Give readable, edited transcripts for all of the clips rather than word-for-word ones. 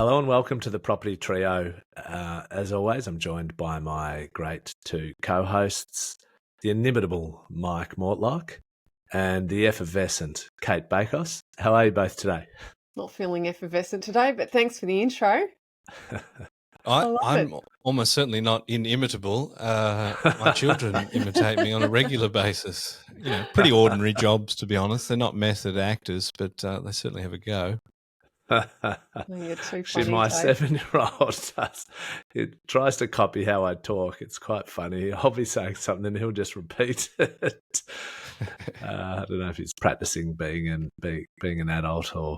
Hello and welcome to the Property Trio. As always, I'm joined by my great two co-hosts, the inimitable Mike Mortlock and the effervescent Cate Bakos. How are you both today? Not feeling effervescent today, but thanks for the intro. I'm almost certainly not inimitable. My children imitate me on a regular basis. You know, pretty ordinary jobs, to be honest. They're not method actors, but they certainly have a go. You're too Actually, funny, my Dave. 7-year-old tries to copy how I talk. It's quite funny. I'll be saying something and he'll just repeat it. I don't know if he's practicing being an adult or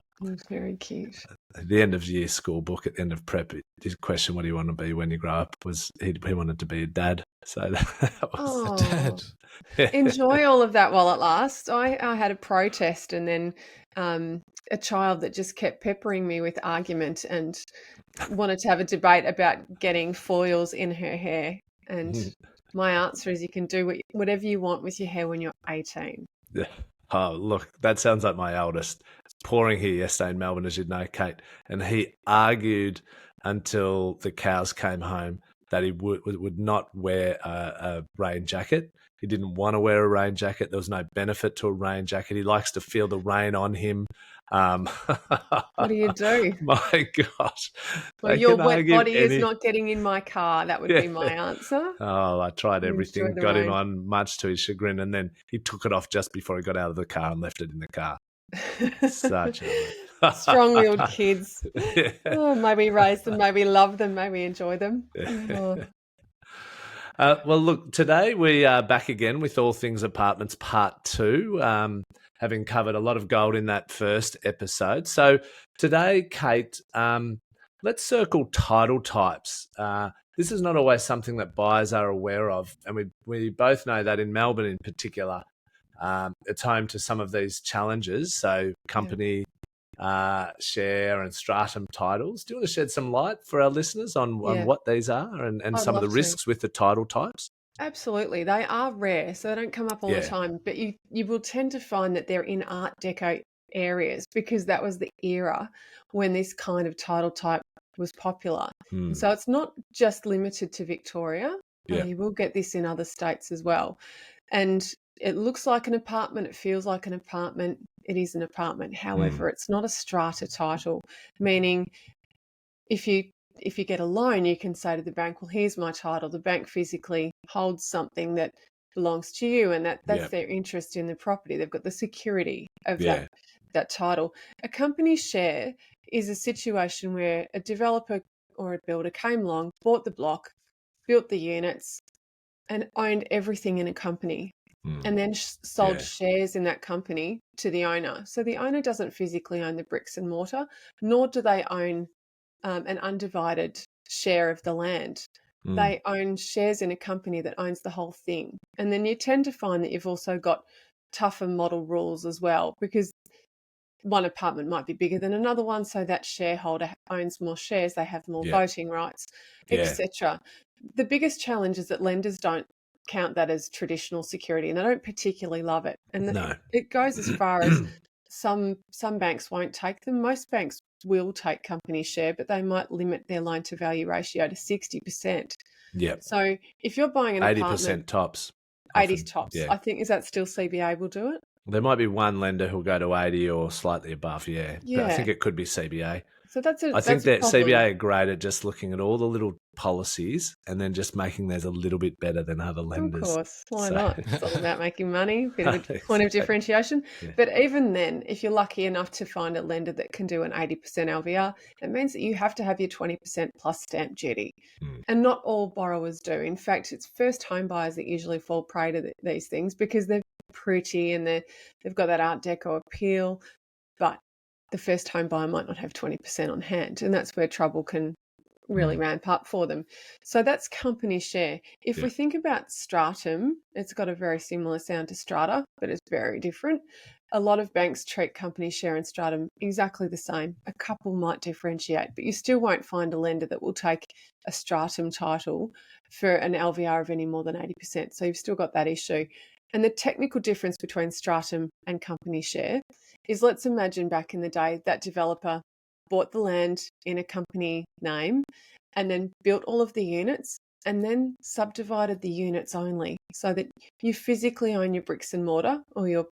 Very cute. at the end of year school book, at the end of prep, his question, what do you want to be when you grow up, was he wanted to be a dad. So that was A dad. Enjoy all of that while it lasts. I had a protest and then a child that just kept peppering me with argument and wanted to have a debate about getting foils in her hair. And my answer is you can do whatever you want with your hair when you're 18. Yeah. Oh, look, that sounds like my eldest. It's pouring here yesterday in Melbourne, as you know, Cate, and he argued until the cows came home that he would not wear a rain jacket. He didn't want to wear a rain jacket. There was no benefit to a rain jacket. He likes to feel the rain on him. What do you do? My gosh. Well, your wet body is not getting in my car. That would be my answer. Oh, I tried everything, got rain. him on, much to his chagrin, and then he took it off just before he got out of the car and left it in the car. Such a strong-willed kids. Yeah. Oh, maybe raise them, maybe love them, maybe enjoy them. Oh. Well, look, today we are back again with All Things Apartments Part 2, having covered a lot of gold in that first episode. So today, Cate, let's circle title types. This is not always something that buyers are aware of, and we both know that in Melbourne in particular, it's home to some of these challenges. So company share and stratum titles. Do you want to shed some light for our listeners on what these are and some of the risks with the title types? Absolutely. They are rare, so they don't come up all the time, but you will tend to find that they're in Art Deco areas because that was the era when this kind of title type was popular. So it's not just limited to Victoria. You will get this in other states as well. And it looks like an apartment. It feels like an apartment. It is an apartment. However, it's not a strata title, meaning if you get a loan, you can say to the bank, well, here's my title. The bank physically holds something that belongs to you, and that's their interest in the property. They've got the security of that title. A company share is a situation where a developer or a builder came along, bought the block, built the units, and owned everything in a company. And then sold shares in that company to the owner. So the owner doesn't physically own the bricks and mortar, nor do they own an undivided share of the land. They own shares in a company that owns the whole thing. And then you tend to find that you've also got tougher model rules as well, because one apartment might be bigger than another one, so that shareholder owns more shares, they have more voting rights, etc. The biggest challenge is that lenders don't count that as traditional security, and they don't particularly love it. And it goes as far as some banks won't take them. Most banks will take company share, but they might limit their loan to value ratio to 60%. So if you're buying an 80% apartment, tops. 80 tops. I think, is that still CBA will do it? There might be one lender who'll go to 80 or slightly above, But I think it could be CBA. So I think that CBA are great at just looking at all the little policies and then just making theirs a little bit better than other lenders. Of course, why not? It's all about making money, a bit of a point of differentiation. But even then, if you're lucky enough to find a lender that can do an 80% LVR, it means that you have to have your 20% plus stamp duty. And not all borrowers do. In fact, it's first home buyers that usually fall prey to these things because they're pretty and they've got that Art Deco appeal, but the first home buyer might not have 20% on hand, and that's where trouble can really ramp up for them. So that's company share. If we think about stratum, it's got a very similar sound to strata, but it's very different. A lot of banks treat company share and stratum exactly the same. A couple might differentiate, but you still won't find a lender that will take a stratum title for an LVR of any more than 80%. So you've still got that issue. And the technical difference between stratum and company share is, let's imagine back in the day that developer bought the land in a company name, and then built all of the units, and then subdivided the units only, so that you physically own your bricks and mortar, or your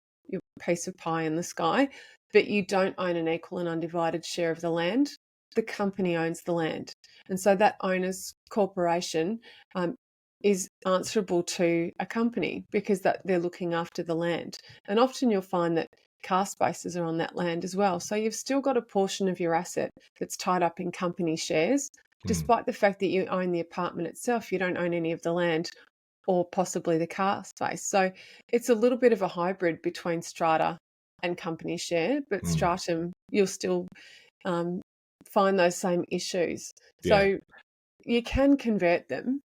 piece of pie in the sky, but you don't own an equal and undivided share of the land. The company owns the land. And so that owner's corporation is answerable to a company, because that they're looking after the land. And often you'll find that car spaces are on that land as well. So you've still got a portion of your asset that's tied up in company shares. Despite the fact that you own the apartment itself, you don't own any of the land or possibly the car space. So it's a little bit of a hybrid between strata and company share, but stratum, you'll still find those same issues. So you can convert them.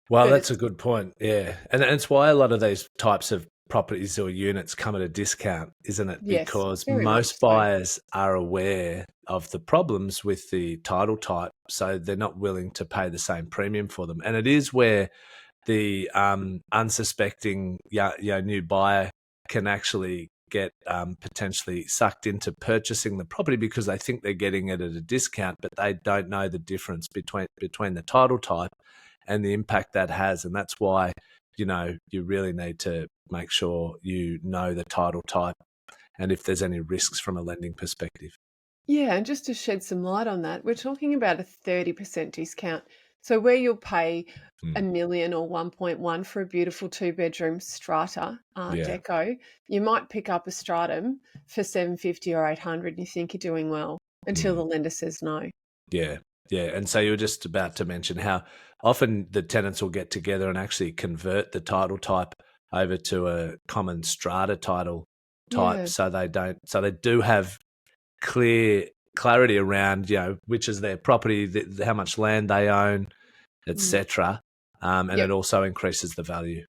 Well, that's a good point. Yeah. And it's why a lot of these types of properties or units come at a discount, isn't it? Yes, because very much most so. buyers are aware of the problems with the title type, so they're not willing to pay the same premium for them. And it is where the unsuspecting new buyer can actually get potentially sucked into purchasing the property because they think they're getting it at a discount, but they don't know the difference between the title type and the impact that has. And that's why, you really need to make sure you know the title type and if there's any risks from a lending perspective. Yeah, and just to shed some light on that, we're talking about a 30% discount. So where you'll pay $1 million or 1.1 for a beautiful 2-bedroom strata Art Deco, you might pick up a stratum for 750 or 800 and you think you're doing well until the lender says no. Yeah. Yeah. And so you were just about to mention how often the tenants will get together and actually convert the title type over to a common strata title type. So they do have clarity around, which is their property, how much land they own, etc. And it also increases the value.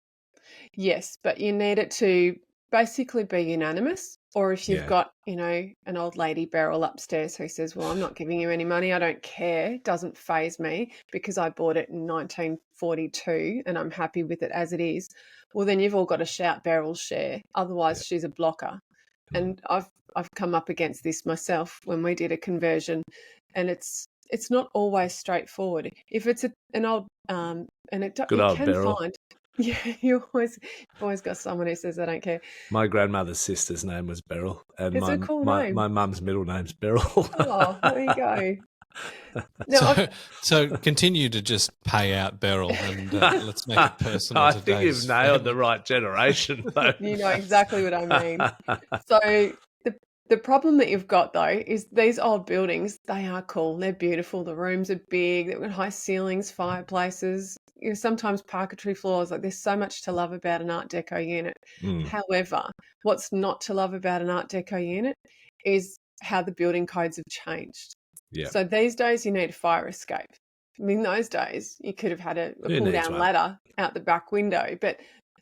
Yes, but you need it to basically be unanimous. Or if you've got, an old lady Beryl upstairs who says, well, I'm not giving you any money, I don't care, it doesn't faze me because I bought it in 1942 and I'm happy with it as it is, well, then you've all got to shout Beryl's share. Otherwise, she's a blocker. And I've come up against this myself when we did a conversion, and it's not always straightforward. If it's an old and it Good you old can Beryl. find. Yeah, you've always got someone who says they don't care. My grandmother's sister's name was Beryl, and It's a cool name. my mum's middle name's Beryl. Oh, there you go. No, so continue to just pay out Beryl, and let's make it personal. I think you've nailed the right generation, though. You know exactly what I mean. So the problem that you've got, though, is these old buildings, they are cool. They're beautiful. The rooms are big. They've got high ceilings, fireplaces, sometimes parquetry floors. Like, there's so much to love about an Art Deco unit. However, what's not to love about an Art Deco unit is how the building codes have changed. Yeah. So these days you need a fire escape. In those days, you could have had a pull-down ladder out the back window, but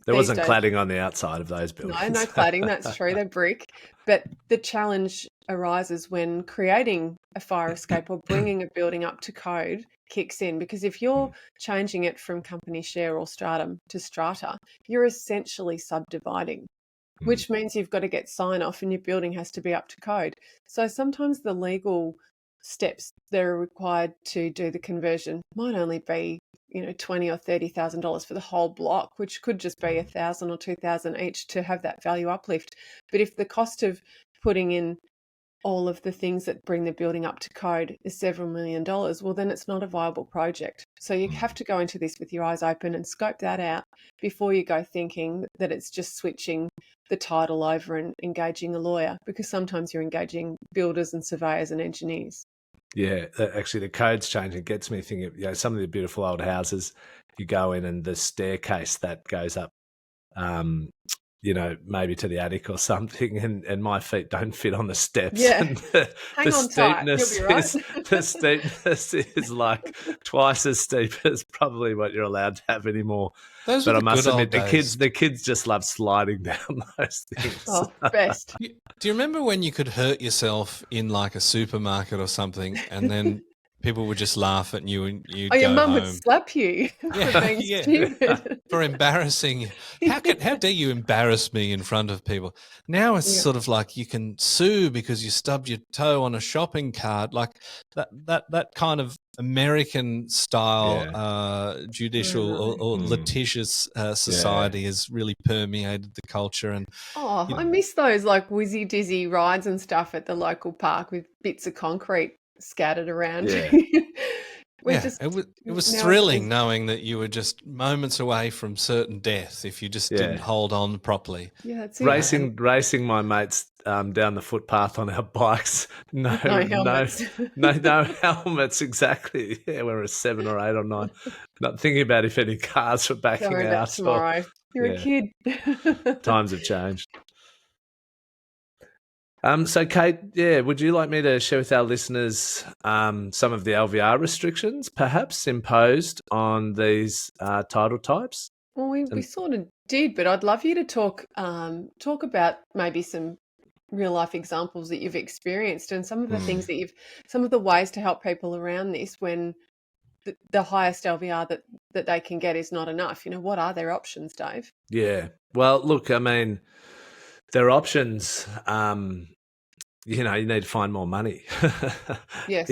there wasn't cladding on the outside of those buildings. No cladding, that's true, they're brick. But the challenge arises when creating a fire escape or bringing a building up to code kicks in, because if you're changing it from company share or stratum to strata, you're essentially subdividing, which means you've got to get sign-off and your building has to be up to code. So sometimes the legal steps that are required to do the conversion might only be $20,000 or $30,000 for the whole block, which could just be $1,000 or $2,000 each to have that value uplift. But if the cost of putting in all of the things that bring the building up to code is several $1 million, well, then it's not a viable project. So you have to go into this with your eyes open and scope that out before you go thinking that it's just switching the title over and engaging a lawyer, because sometimes you're engaging builders and surveyors and engineers. Yeah, actually, the code's changing. It gets me thinking, some of the beautiful old houses, you go in and the staircase that goes up, maybe to the attic or something, and my feet don't fit on the steps. Yeah, and hang on tight. You'll be right. The steepness is like twice as steep as probably what you're allowed to have anymore. But I must admit, the kids just love sliding down those things. Oh, best. Do you remember when you could hurt yourself in like a supermarket or something, and then people would just laugh at you and you'd your go mum would home. slap you for being stupid. For embarrassing. How dare you embarrass me in front of people? Now it's sort of like you can sue because you stubbed your toe on a shopping cart, like that kind of American style judicial or litigious society has really permeated the culture. And I miss those like whizzy dizzy rides and stuff at the local park with bits of concrete scattered around. Yeah. It was thrilling knowing that you were just moments away from certain death if you just didn't hold on properly. Yeah, that's it. Racing my mates down the footpath on our bikes. No helmets. No helmets. Exactly. Yeah, we were 7 or 8 or 9. Not thinking about if any cars were backing Don't worry out. about tomorrow. You're a kid. Times have changed. So, Cate, would you like me to share with our listeners some of the LVR restrictions, perhaps imposed on these title types? Well, we sort of did, but I'd love you to talk about maybe some real life examples that you've experienced and some of the things that some of the ways to help people around this when the highest LVR that they can get is not enough. What are their options, Dave? Yeah. Well, look, I mean, their options. You need to find more money. Yes.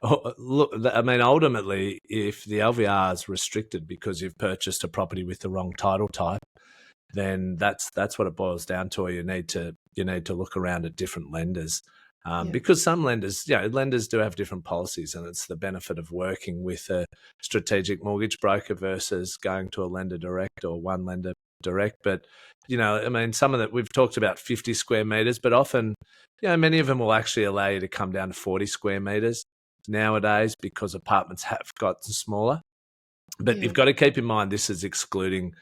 Look, I mean, ultimately, if the LVR is restricted because you've purchased a property with the wrong title type, then that's what it boils down to. You need to look around at different lenders, because some lenders do have different policies, and it's the benefit of working with a strategic mortgage broker versus going to a lender direct or one lender direct. But I mean, some of that we've talked about 50 square meters, but often, many of them will actually allow you to come down to 40 square meters nowadays because apartments have gotten smaller. But you've got to keep in mind this is excluding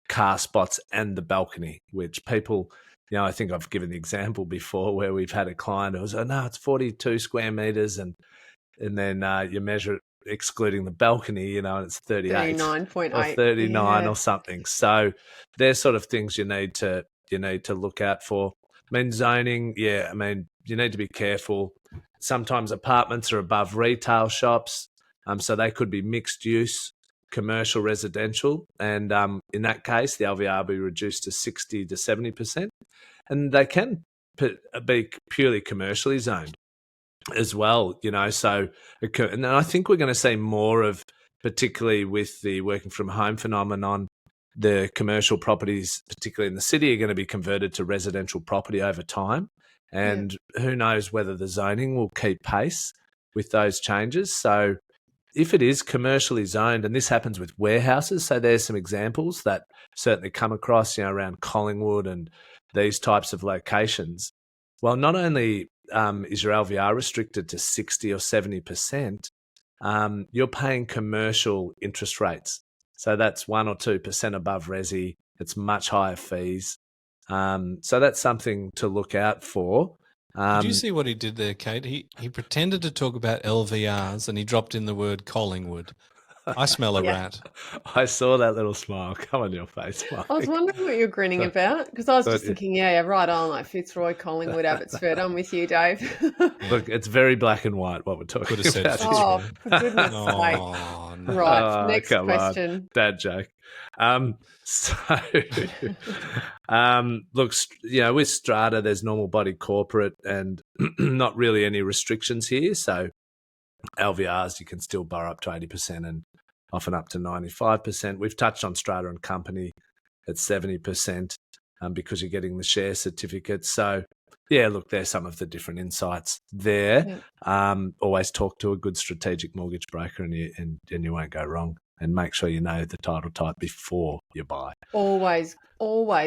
car spots and the balcony, which people, I think I've given the example before where we've had a client who was, no, it's 42 square meters, and then you measure it excluding the balcony, and it's 38 39.8 or 39 or something. So they're sort of things you need to look out for. I mean, zoning, I mean, you need to be careful. Sometimes apartments are above retail shops, so they could be mixed use, commercial, residential, and in that case, the LVR will be reduced to 60 to 70%, and they can be purely commercially zoned as well, so, and I think we're going to see more of, particularly with the working from home phenomenon, the commercial properties, particularly in the city, are going to be converted to residential property over time. And who knows whether the zoning will keep pace with those changes. So if it is commercially zoned, and this happens with warehouses, so there's some examples that certainly come across, around Collingwood and these types of locations. Well, not only is your LVR restricted to 60 or 70%, you're paying commercial interest rates. So that's 1 or 2% above resi. It's much higher fees. So that's something to look out for. Did you see what he did there, Cate? He pretended to talk about LVRs and he dropped in the word Collingwood. I smell a rat. I saw that little smile come on your face, Mike. I was wondering what you're grinning about, because I was just thinking, right on, like Fitzroy, Collingwood, Abbotsford. I'm with you, Dave. Look, it's very black and white what we're talking about. Oh, for goodness sake. No. Right, next question. Dad joke. Look, with Strata, there's normal body corporate and not really any restrictions here. So LVRs, you can still borrow up to 80% and often up to 95%. We've touched on Strata and Company at 70% because you're getting the share certificate. So, look, there's some of the different insights there. Always talk to a good strategic mortgage broker and you won't go wrong. And make sure you know the title type before you buy. Always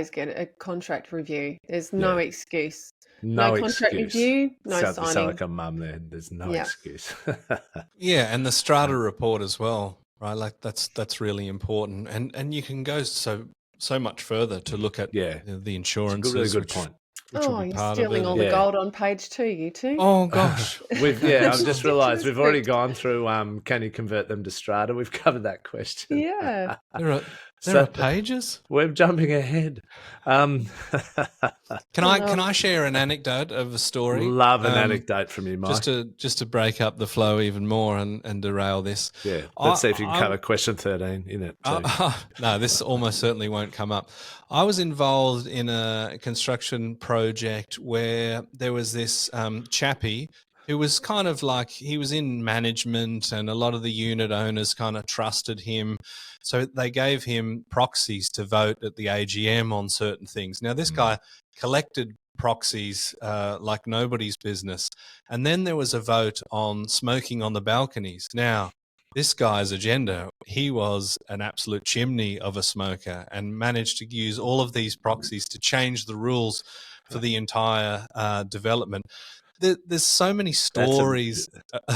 get a contract review. There's no excuse. No contract review, no signing. Sound like a mum there. There's no excuse. And the Strata report as well, right? Like that's really important. And you can go so much further to look at the insurances. Really good point. You're stealing all the gold on page 2, you two. Oh gosh, I've just realised we've already gone through. Can you convert them to Strata? We've covered that question. Yeah. There are pages? We're jumping ahead. Can I share an anecdote of a story? Love an anecdote from you, Mike. Just to break up the flow even more and derail this. Yeah, let's see if you can cover question 13 in it too. No, this almost certainly won't come up. I was involved in a construction project where there was this chappie who was kind of like, he was in management and a lot of the unit owners kind of trusted him. So they gave him proxies to vote at the AGM on certain things. Now, this guy collected proxies like nobody's business. And then there was a vote on smoking on the balconies. Now, this guy's agenda, he was an absolute chimney of a smoker and managed to use all of these proxies to change the rules for the entire development. There's so many stories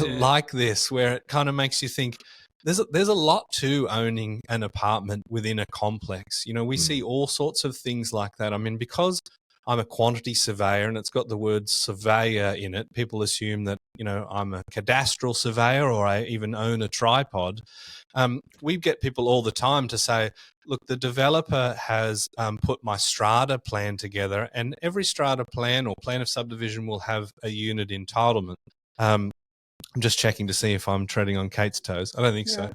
like this where it kind of makes you think there's a lot to owning an apartment within a complex. You know, we see all sorts of things like that. I mean, because I'm a quantity surveyor and it's got the word surveyor in it, people assume that, you know, I'm a cadastral surveyor or I even own a tripod. We get people all the time to say, look, the developer has put my strata plan together, and every strata plan or plan of subdivision will have a unit entitlement. I'm just checking to see if I'm treading on Cate's toes. I don't think so.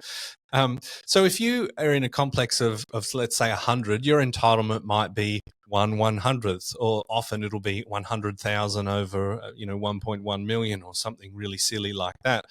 So if you are in a complex of let's say 100, your entitlement might be 1/100th, or often it'll be 100,000 over 1.1 million or something really silly like that.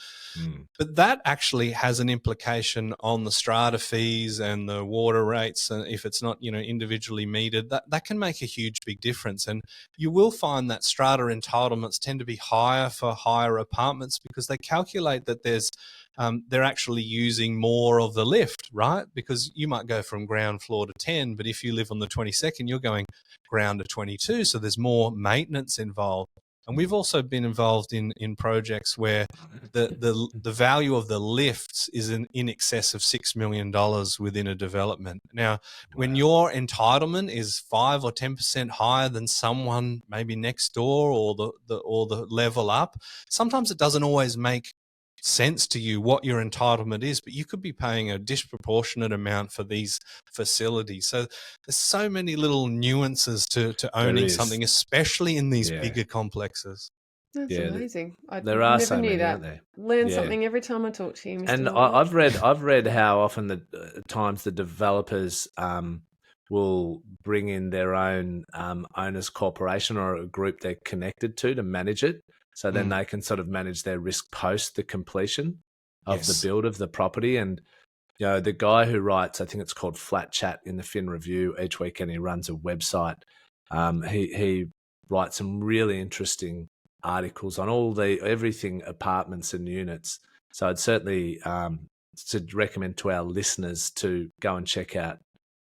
But that actually has an implication on the strata fees and the water rates, and if it's not individually metered, that can make a huge big difference. And you will find that strata entitlements tend to be higher for higher apartments because they calculate that they're actually using more of the lift, right? Because you might go from ground floor to 10, but if you live on the 22nd, you're going ground to 22. So there's more maintenance involved. And we've also been involved in projects where the value of the lifts is in excess of $6 million within a development. Now, when your entitlement is 5 or 10% higher than someone maybe next door or the level up, sometimes it doesn't always make sense to you what your entitlement is, but you could be paying a disproportionate amount for these facilities. So there's so many little nuances to owning something, especially in these bigger complexes. That's amazing. There are never so knew many, that. aren't there? Learn something every time I talk to you, Mr. And Knowledge. I've read how often at times the developers will bring in their own owners corporation or a group they're connected to manage it. So then they can sort of manage their risk post the completion of the build of the property. And, the guy who writes, I think it's called Flat Chat in the Fin Review each weekend, he runs a website. He writes some really interesting articles on everything apartments and units. So I'd certainly to recommend to our listeners to go and check out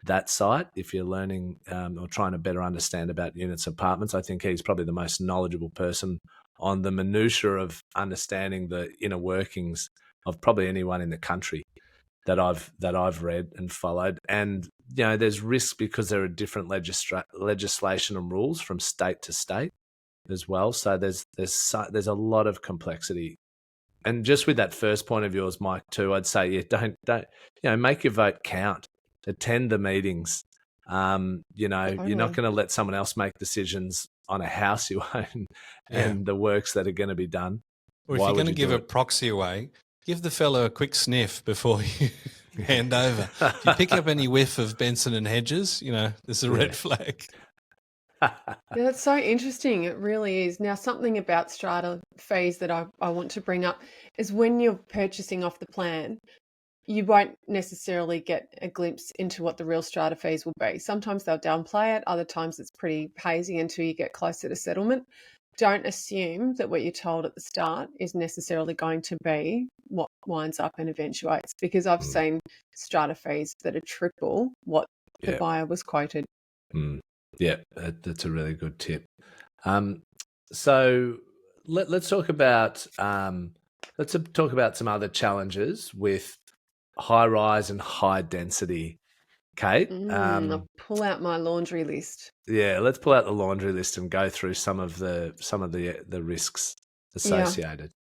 that site if you're learning or trying to better understand about units, apartments. I think he's probably the most knowledgeable person on the minutiae of understanding the inner workings of probably anyone in the country that I've read and followed. And there's risks because there are different legislation and rules from state to state as well. So there's a lot of complexity. And just with that first point of yours, Mike, too, I'd say don't make your vote count. Attend the meetings. You're not going to let someone else make decisions on a house you own and the works that are going to be done. Or if you're going to give a proxy away, give the fellow a quick sniff before you hand over. If you pick up any whiff of Benson and Hedges, there's a red flag. Yeah, that's so interesting. It really is. Now, something about strata fees that I want to bring up is when you're purchasing off the plan, you won't necessarily get a glimpse into what the real strata fees will be. Sometimes they'll downplay it. Other times it's pretty hazy until you get closer to settlement. Don't assume that what you're told at the start is necessarily going to be what winds up and eventuates, because I've seen strata fees that are triple what the buyer was quoted. Yeah, that's a really good tip. So let's talk about some other challenges with high rise and high density, Cate. I'll pull out my laundry list. Yeah, let's pull out the laundry list and go through some of the risks associated.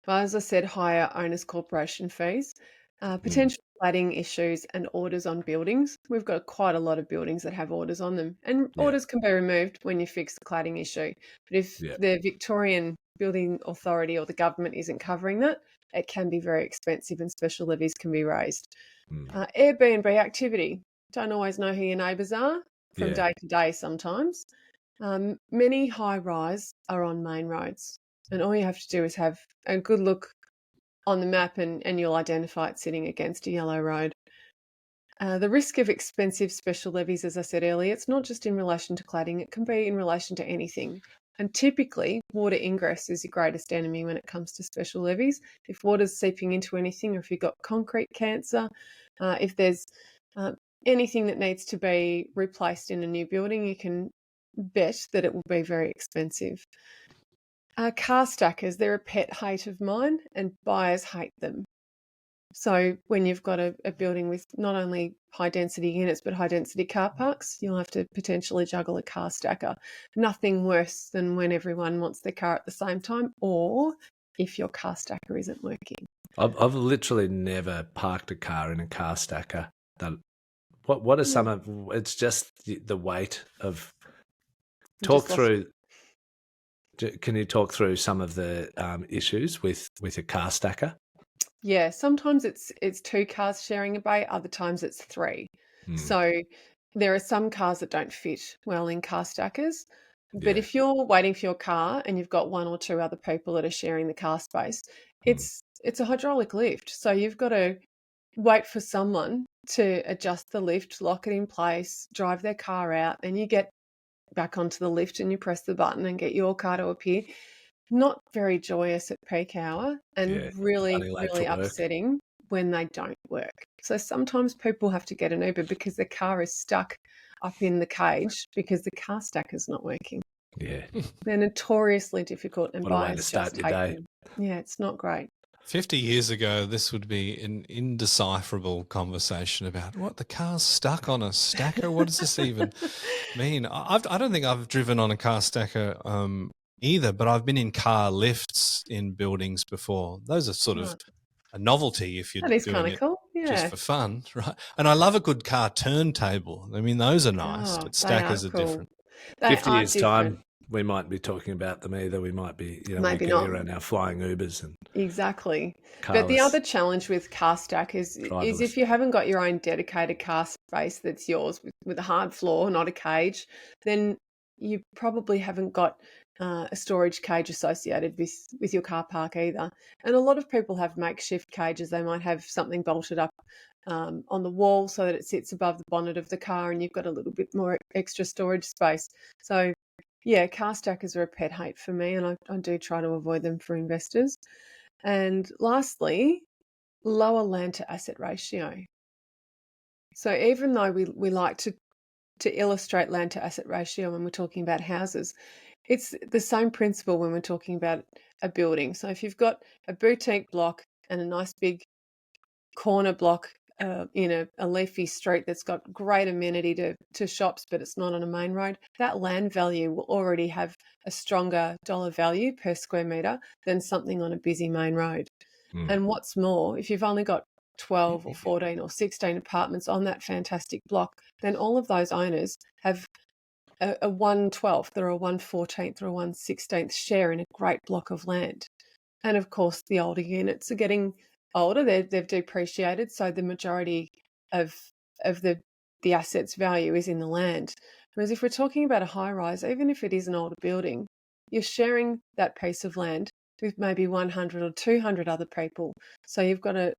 Well, as I said, higher owners corporation fees. Potential cladding issues and orders on buildings. We've got quite a lot of buildings that have orders on them, and orders can be removed when you fix the cladding issue. But if the Victorian Building Authority or the government isn't covering that, it can be very expensive and special levies can be raised. Airbnb activity. Don't always know who your neighbours are from day to day sometimes. Many high-rise are on main roads, and all you have to do is have a good look on the map and you'll identify it sitting against a yellow road. The risk of expensive special levies, as I said earlier, it's not just in relation to cladding, it can be in relation to anything. And typically, water ingress is your greatest enemy when it comes to special levies. If water's seeping into anything, or if you've got concrete cancer, if there's anything that needs to be replaced in a new building, you can bet that it will be very expensive. Car stackers, they're a pet hate of mine, and buyers hate them. So when you've got a building with not only high density units but high density car parks, you'll have to potentially juggle a car stacker. Nothing worse than when everyone wants their car at the same time, or if your car stacker isn't working. I've literally never parked a car in a car stacker. What are some of? It's just the weight of. Can you talk through some of the issues with a car stacker? Yeah, sometimes it's 2 cars sharing a bay, other times it's 3. So there are some cars that don't fit well in car stackers. But if you're waiting for your car and you've got 1 or 2 other people that are sharing the car space, it's a hydraulic lift. So you've got to wait for someone to adjust the lift, lock it in place, drive their car out, then you get back onto the lift and you press the button and get your car to appear. Not very joyous at peak hour, and really upsetting when they don't work. So sometimes people have to get an Uber because their car is stuck up in the cage because the car stacker's not working. Yeah. They're notoriously difficult, and what a way to buyers start just your hate day. them. Yeah, it's not great. 50 years ago, this would be an indecipherable conversation about what the car's stuck on a stacker. What does this even mean? I don't think I've driven on a car stacker either, but I've been in car lifts in buildings before. Those are sort of a novelty if you're doing it cool. just for fun, right? And I love a good car turntable. I mean, those are nice, but stackers are different. 50 years' time, we might be talking about them either. We might be, maybe walking not around our flying Ubers and exactly. Carless. But the other challenge with car stack is if you haven't got your own dedicated car space that's yours with a hard floor, not a cage, then you probably haven't got a storage cage associated with your car park either. And a lot of people have makeshift cages. They might have something bolted up on the wall so that it sits above the bonnet of the car and you've got a little bit more extra storage space. So yeah, car stackers are a pet hate for me, and I do try to avoid them for investors. And lastly, lower land to asset ratio. So even though we like to illustrate land to asset ratio when we're talking about houses, it's the same principle when we're talking about a building. So if you've got a boutique block and a nice big corner block in a leafy street that's got great amenity to shops, but it's not on a main road, that land value will already have a stronger dollar value per square metre than something on a busy main road. And what's more, if you've only got 12 or 14 or 16 apartments on that fantastic block, then all of those owners have a 1/12th or a 1/14th or a 1/16th share in a great block of land. And of course, the older units are getting older, they've depreciated, so the majority of the asset's value is in the land. Whereas if we're talking about a high rise, even if it is an older building, you're sharing that piece of land with maybe 100 or 200 other people, so you've got a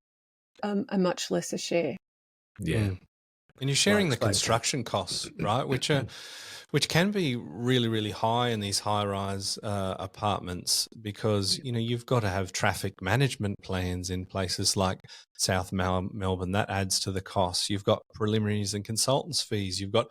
much lesser share. Yeah. And you're sharing the construction costs, right? Which can be really, really high in these high-rise apartments because, you've got to have traffic management plans in places like South Melbourne. That adds to the costs. You've got preliminaries and consultants fees. You've got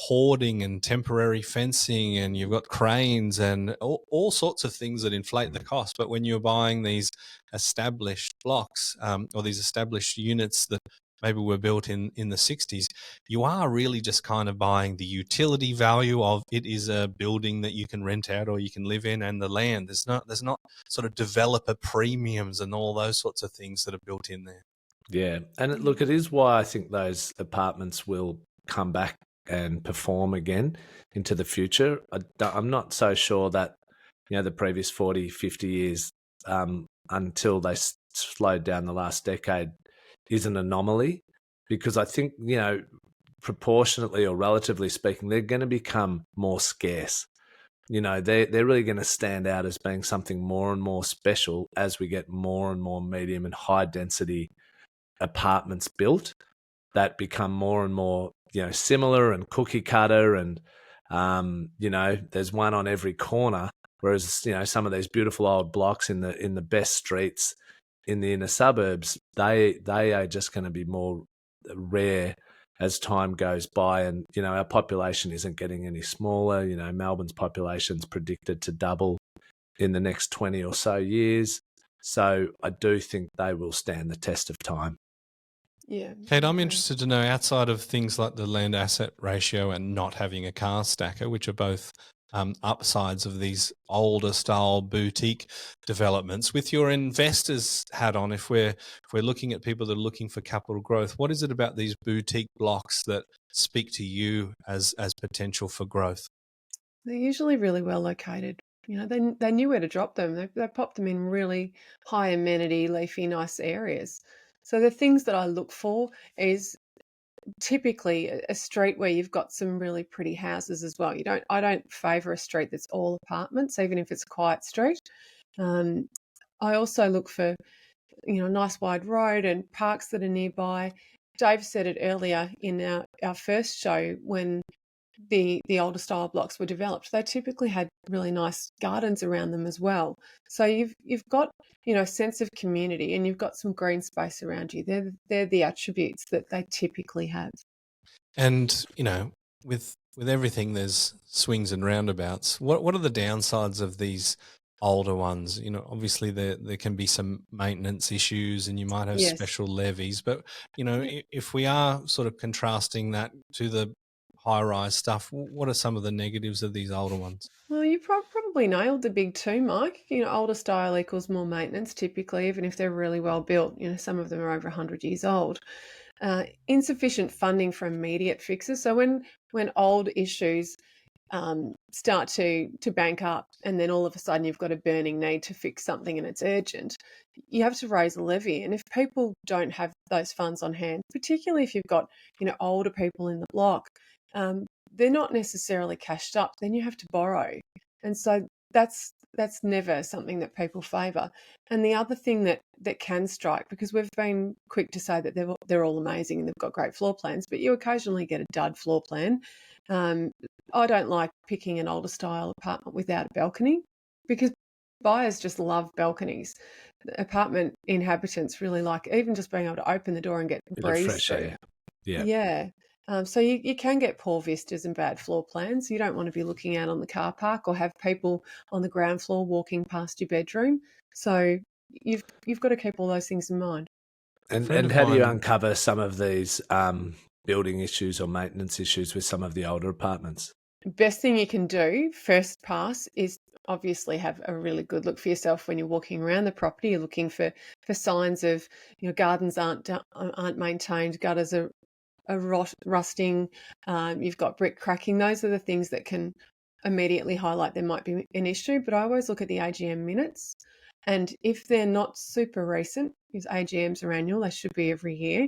hoarding and temporary fencing, and you've got cranes and all sorts of things that inflate the cost. But when you're buying these established blocks or these established units that maybe were built in the 60s, you are really just kind of buying the utility value of it is a building that you can rent out or you can live in, and the land. There's not sort of developer premiums and all those sorts of things that are built in there. Yeah. And look, it is why I think those apartments will come back and perform again into the future. I'm not so sure that, the previous 40, 50 years, until they slowed down the last decade, is an anomaly, because I think, proportionately or relatively speaking, they're going to become more scarce. They're really going to stand out as being something more and more special as we get more and more medium and high density apartments built that become more and more, similar and cookie cutter. And, there's one on every corner. Whereas, some of these beautiful old blocks in the best streets in the inner suburbs, they are just going to be more rare as time goes by. And, our population isn't getting any smaller. Melbourne's population's predicted to double in the next 20 or so years. So I do think they will stand the test of time. Yeah. Cate, I'm interested to know, outside of things like the land asset ratio and not having a car stacker, which are both upsides of these older style boutique developments, with your investors hat on, if we're looking at people that are looking for capital growth, what is it about these boutique blocks that speak to you as potential for growth? They're usually really well located. They knew where to drop them. They popped them in really high amenity, leafy, nice areas. So the things that I look for is typically a street where you've got some really pretty houses as well. I don't favour a street that's all apartments, even if it's a quiet street. I also look for a nice wide road and parks that are nearby. Dave said it earlier in our first show, when the older style blocks were developed, they typically had really nice gardens around them as well. So you've got a sense of community, and you've got some green space around you. They're the attributes that they typically have. And with everything, there's swings and roundabouts. What are the downsides of these older ones? Obviously there can be some maintenance issues, and you might have Yes. special levies. But if we are sort of contrasting that to the high-rise stuff, what are some of the negatives of these older ones? Well, you probably nailed the big two, Mike. Older style equals more maintenance typically, even if they're really well built. Some of them are over 100 years old. Insufficient funding for immediate fixes. So when old issues start to bank up, and then all of a sudden you've got a burning need to fix something and it's urgent, you have to raise a levy. And if people don't have those funds on hand, particularly if you've got older people in the block, they're not necessarily cashed up, then you have to borrow. And so that's never something that people favour. And the other thing that can strike, because we've been quick to say that they're all amazing and they've got great floor plans, but you occasionally get a dud floor plan. I don't like picking an older style apartment without a balcony, because buyers just love balconies. Apartment inhabitants really like even just being able to open the door and get breeze through. Yeah. So you can get poor vistas and bad floor plans. You don't want to be looking out on the car park or have people on the ground floor walking past your bedroom. So you've got to keep all those things in mind. And how do you uncover some of these building issues or maintenance issues with some of the older apartments? Best thing you can do, first pass, is obviously have a really good look for yourself when you're walking around the property. You're looking for signs of gardens aren't maintained, gutters are rusting, you've got brick cracking. Those are the things that can immediately highlight there might be an issue. But I always look at the AGM minutes, and if they're not super recent, because AGMs are annual, they should be every year,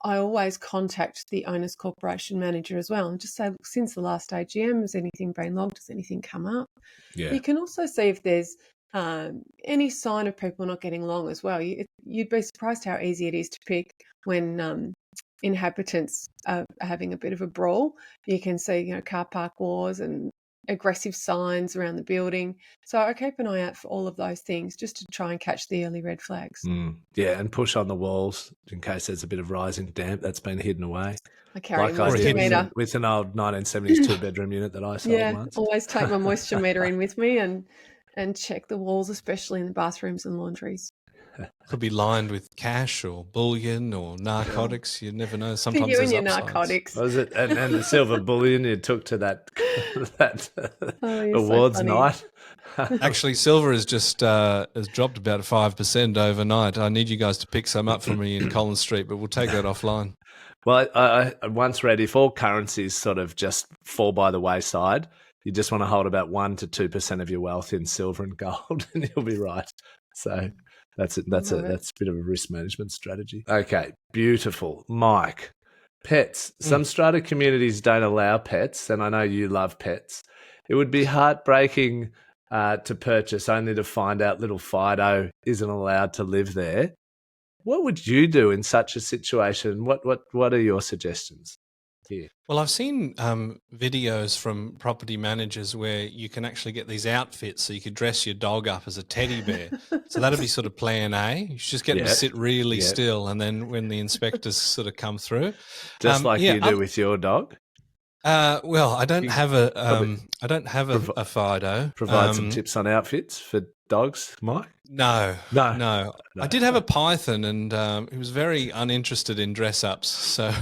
I always contact the owner's corporation manager as well and just say, look, since the last AGM, has anything been logged? Has anything come up? Yeah. You can also see if there's any sign of people not getting along as well. You'd be surprised how easy it is to pick when inhabitants are having a bit of a brawl. You can see, car park wars and aggressive signs around the building. So I keep an eye out for all of those things just to try and catch the early red flags. Yeah, and push on the walls in case there's a bit of rising damp that's been hidden away. I carry like a moisture meter with an old 1970s two-bedroom unit that I sold once. Always take my moisture meter in with me and check the walls, especially in the bathrooms and laundries. Could be lined with cash or bullion or narcotics. You never know. For Sometimes you and there's your upsides. narcotics. Was it? And the silver bullion you took to that Oh, you're so awards funny. night. Actually, silver has just has dropped about 5% overnight. I need you guys to pick some up for me in Collins Street, but we'll take that offline. Well, I once read if all currencies sort of just fall by the wayside, you just want to hold about 1 to 2% of your wealth in silver and gold, and you'll be right. So that's it. That's a bit of a risk management strategy. Okay, beautiful, Mike. Pets. Some strata communities don't allow pets, and I know you love pets. It would be heartbreaking to purchase only to find out little Fido isn't allowed to live there. What would you do in such a situation? What are your suggestions here? Well, I've seen videos from property managers where you can actually get these outfits so you could dress your dog up as a teddy bear. So that'd be sort of plan A. You should just get them to sit really still, and then when the inspectors sort of come through, just like you do with your dog. Well, I don't have a Fido. Provide some tips on outfits for dogs, Mike. No. I did have a python, and he was very uninterested in dress ups. So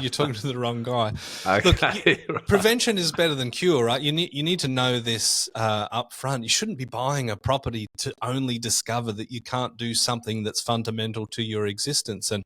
you're talking to the wrong guy. Okay, Look, prevention is better than cure, right? You need to know this up front. You shouldn't be buying a property to only discover that you can't do something that's fundamental to your existence. And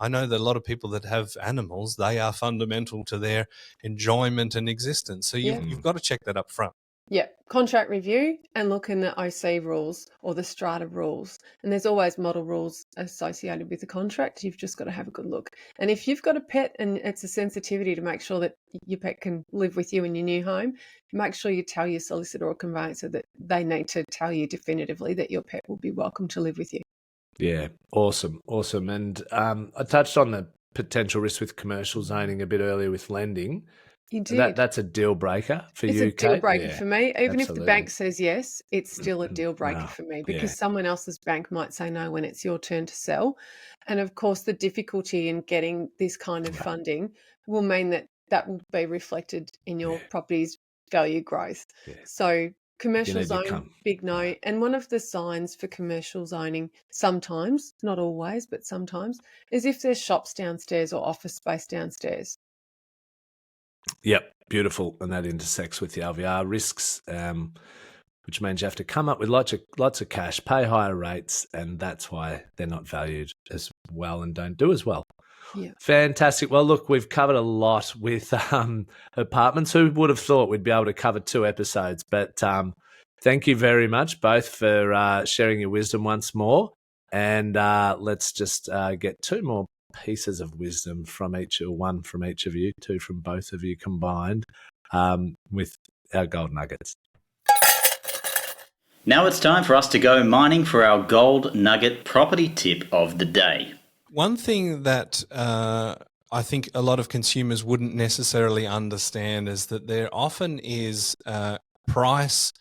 I know that a lot of people that have animals, they are fundamental to their enjoyment and existence. So you've got to check that up front. Yeah, contract review and look in the OC rules or the strata rules. And there's always model rules associated with the contract. You've just got to have a good look. And if you've got a pet and it's a sensitivity to make sure that your pet can live with you in your new home, make sure you tell your solicitor or conveyancer that they need to tell you definitively that your pet will be welcome to live with you. Yeah, awesome. And I touched on the potential risk with commercial zoning a bit earlier with lending. You did. That's a deal breaker for you, It's a deal Cate? breaker for me. Even absolutely. if the bank says yes, it's still a deal breaker for me because someone else's bank might say no when it's your turn to sell. And of course, the difficulty in getting this kind of funding will mean that will be reflected in your property's value growth. Yeah. So commercial zoning, big no. And one of the signs for commercial zoning sometimes, not always, but sometimes, is if there's shops downstairs or office space downstairs. Yep, beautiful. And that intersects with the LVR risks, which means you have to come up with lots of cash, pay higher rates, and that's why they're not valued as well and don't do as well. Yeah. Fantastic. Well, look, we've covered a lot with apartments. Who would have thought we'd be able to cover 2 episodes? But thank you very much both for sharing your wisdom once more. And let's just get 2 more pieces of wisdom from each, or 1 from each of you, 2 from both of you combined, with our gold nuggets. Now it's time for us to go mining for our gold nugget property tip of the day. One thing that I think a lot of consumers wouldn't necessarily understand is that there often is price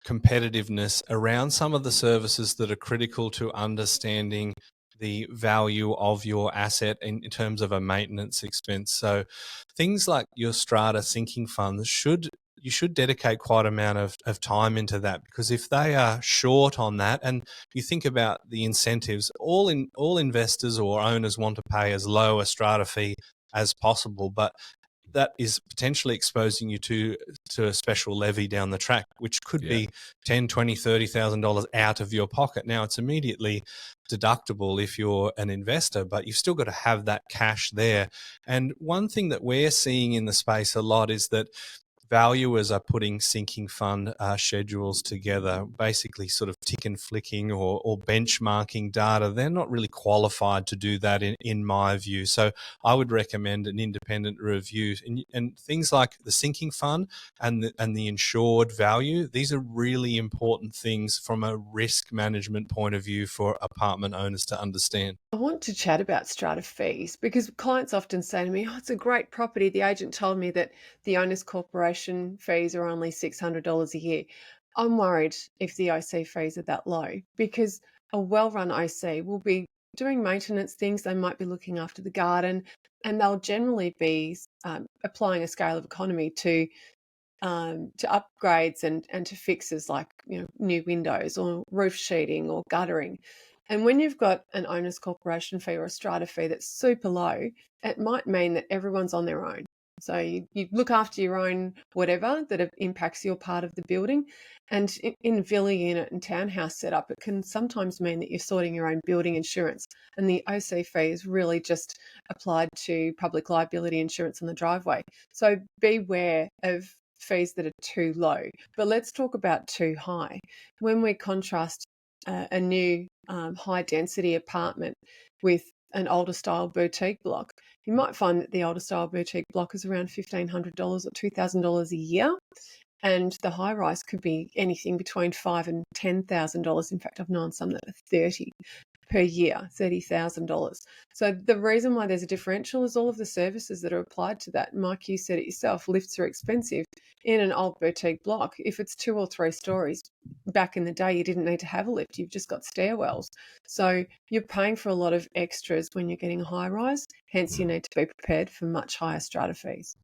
competitiveness around some of the services that are critical to understanding the value of your asset in terms of a maintenance expense. So things like your strata sinking funds you should dedicate quite an amount of time into that, because if they are short on that, and you think about the incentives, all investors or owners want to pay as low a strata fee as possible, but that is potentially exposing you to a special levy down the track, which could be $10,000, $20,000, $30,000 out of your pocket. Now, it's immediately deductible if you're an investor, but you've still got to have that cash there. And one thing that we're seeing in the space a lot is that valuers are putting sinking fund schedules together, basically sort of tick and flicking or benchmarking data. They're not really qualified to do that in my view. So I would recommend an independent review. And things like the sinking fund and the insured value, these are really important things from a risk management point of view for apartment owners to understand. I want to chat about strata fees because clients often say to me, oh, it's a great property. The agent told me that the owner's corporation fees are only $600 a year. I'm worried if the OC fees are that low, because a well-run OC will be doing maintenance things. They might be looking after the garden, and they'll generally be applying a scale of economy to upgrades and to fixes like new windows or roof sheeting or guttering. And when you've got an owner's corporation fee or a strata fee that's super low, it might mean that everyone's on their own. So you look after your own whatever that impacts your part of the building. And in villa unit and townhouse setup, it can sometimes mean that you're sorting your own building insurance. And the OC fee is really just applied to public liability insurance on the driveway. So beware of fees that are too low. But let's talk about too high. When we contrast a new high density apartment with an older style boutique block, you might find that the older style boutique block is around $1,500 or $2,000 a year. And the high rise could be anything between $5,000 and $10,000. In fact, I've known some that are 30 per year, $30,000. So the reason why there's a differential is all of the services that are applied to that. Mike, you said it yourself, lifts are expensive in an old boutique block. If it's 2 or 3 stories, back in the day, you didn't need to have a lift. You've just got stairwells. So you're paying for a lot of extras when you're getting a high rise. Hence, you need to be prepared for much higher strata fees.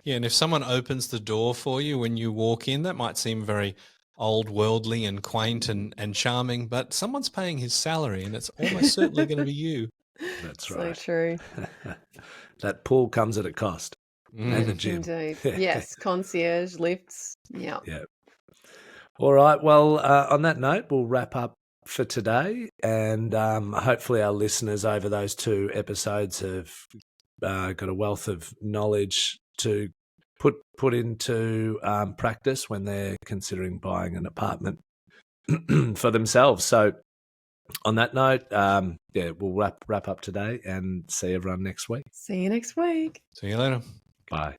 Yeah, and if someone opens the door for you when you walk in, that might seem very old worldly and quaint and charming, but someone's paying his salary and it's almost certainly going to be you. That's right. So true. That pool comes at a cost. And the gym. Indeed. Yes, concierge, lifts. Yeah. All right. Well, on that note, we'll wrap up for today. And hopefully our listeners over those 2 episodes have got a wealth of knowledge to put into practice when they're considering buying an apartment for themselves. So on that note, we'll wrap up today and see everyone next week. See you next week. See you later. Bye.